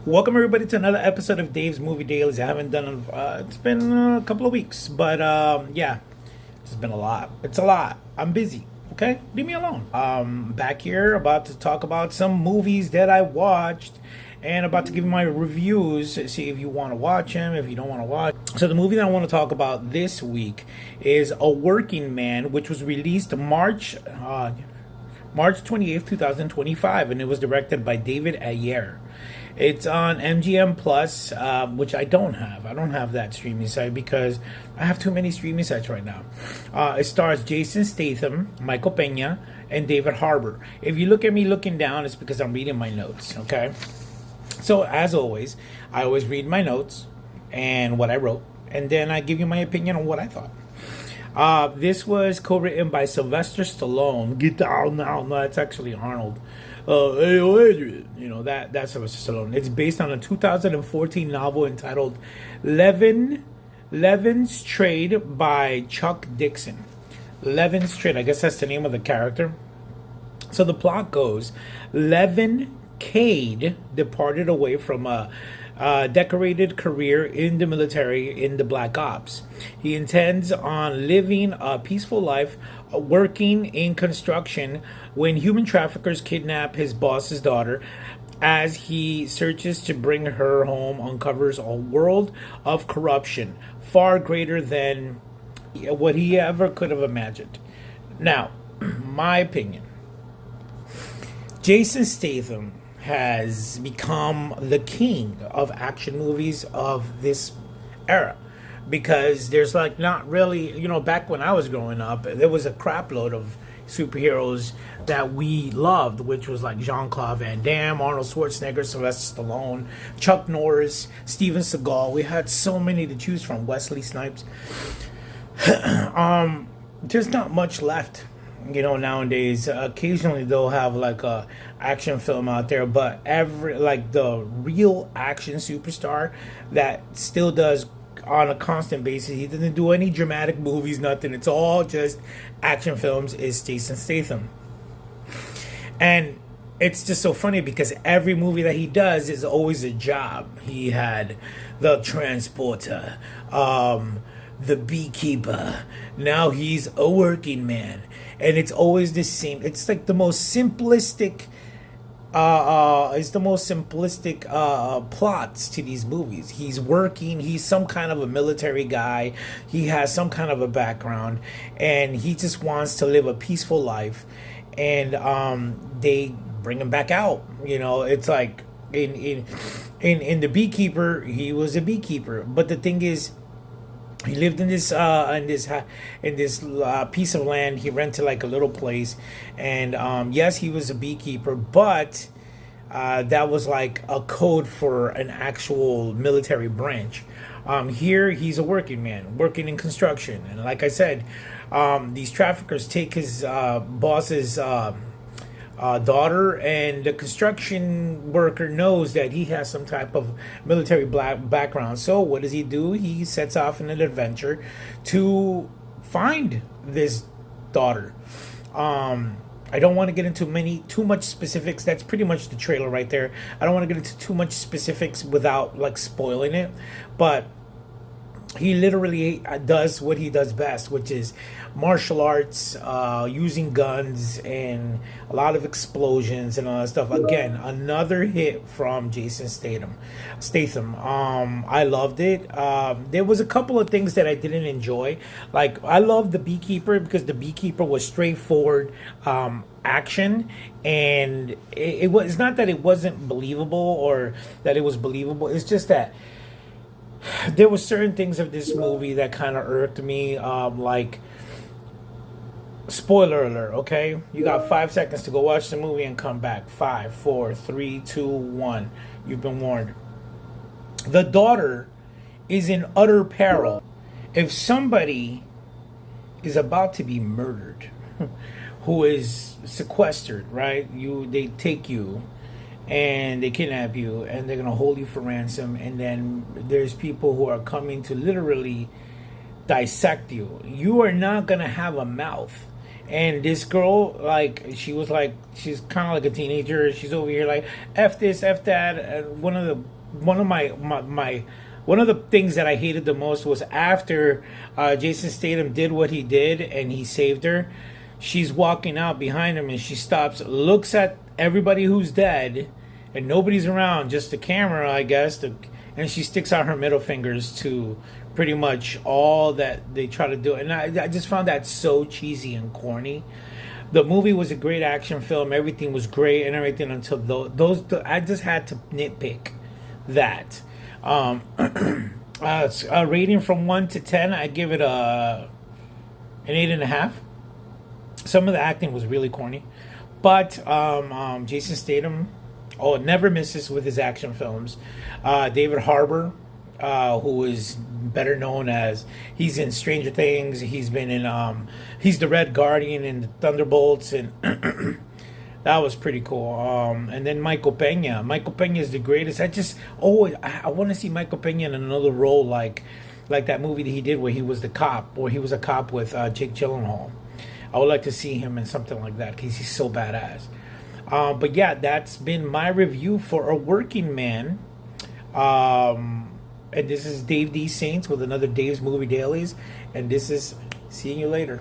Welcome everybody to another episode of Dave's Movie Dailies. I haven't done it's been a couple of weeks, but yeah, it's been a lot. It's a lot. I'm busy. Okay, leave me alone. Back here about to talk about some movies that I watched and about to give you my reviews. See if you want to watch them, if you don't want to watch. So the movie that I want to talk about this week is A Working Man, which was released March 28th, 2025, and it was directed by David Ayer. It's on MGM Plus, which I don't have. I don't have that streaming site because I have too many streaming sites right now. It stars Jason Statham, Michael Pena, and David Harbour. If you look at me looking down, it's because I'm reading my notes, okay? So, as always, I always read my notes and what I wrote, and then I give you my opinion on what I thought. This was co-written by Sylvester Stallone. Get down now. No, it's actually Arnold. Hey, Adrian. You know, that's Sylvester Stallone. It's based on a 2014 novel entitled Levin's Trade by Chuck Dixon. Levin's Trade, I guess that's the name of the character. So the plot goes, Levin Cade departed away from a decorated career in the military in the Black Ops. He intends on living a peaceful life, working in construction, when human traffickers kidnap his boss's daughter. As he searches to bring her home, uncovers a world of corruption far greater than what he ever could have imagined. Now, my opinion, Jason Statham has become the king of action movies of this era, because there's like not really, back when I was growing up, there was a crap load of superheroes that we loved, which was like Jean-Claude Van Damme, Arnold Schwarzenegger, Sylvester Stallone, Chuck Norris, Steven Seagal. We had so many to choose from, Wesley Snipes. There's not much left, nowadays. Occasionally they'll have like a action film out there, but the real action superstar that still does on a constant basis, he doesn't do any dramatic movies, nothing, it's all just action films, is Jason Statham. And it's just so funny because every movie that he does is always a job. He had The Transporter, The Beekeeper, now he's A Working Man, and it's always the same. It's like the most simplistic plots to these movies. He's working, he's some kind of a military guy, he has some kind of a background, and he just wants to live a peaceful life, and they bring him back out. It's like in The Beekeeper, he was a beekeeper, but the thing is, he lived in this piece of land. He rented like a little place, and yes, he was a beekeeper, but that was like a code for an actual military branch. Here, he's a working man, working in construction, and like I said, these traffickers take his boss's daughter, and the construction worker knows that he has some type of military background. So what does he do? He sets off in an adventure to find this daughter. I don't want to get into too much specifics. That's pretty much the trailer right there. I don't want to get into too much specifics without like spoiling it, but he literally does what he does best, which is martial arts, using guns, and a lot of explosions and all that stuff. Again, another hit from Jason Statham. I loved it. There was a couple of things that I didn't enjoy. Like, I loved The Beekeeper because The Beekeeper was straightforward action, and it was, it's not that it wasn't believable or that it was believable. It's just that there were certain things of this movie that kind of irked me, like, spoiler alert, okay? You got 5 seconds to go watch the movie and come back. 5, 4, 3, 2, 1. You've been warned. The daughter is in utter peril. If somebody is about to be murdered, who is sequestered, right? They take you and they kidnap you, and they're gonna hold you for ransom, and then there's people who are coming to literally dissect you. You are not gonna have a mouth. And this girl, like, she's kind of like a teenager. She's over here like, F this, F that. And one of the one of my one of the things that I hated the most was after Jason Statham did what he did and he saved her. She's walking out behind him and she stops, looks at everybody who's dead, and nobody's around, just the camera, I guess. And she sticks out her middle fingers to pretty much all that they try to do. And I just found that so cheesy and corny. The movie was a great action film. Everything was great and everything until I just had to nitpick that. A rating from 1 to 10, I give it an 8.5. Some of the acting was really corny, but Jason Statham, never misses with his action films. David Harbour, who is better known as, he's in Stranger Things. He's been in he's the Red Guardian in the Thunderbolts, and that was pretty cool. And then Michael Pena. Michael Pena is the greatest. I want to see Michael Pena in another role like that movie that he did where he was the cop, or he was a cop with Jake Gyllenhaal. I would like to see him in something like that because he's so badass. But yeah, that's been my review for A Working Man. And this is Dave D. Saints with another Dave's Movie Dailies. And this is seeing you later.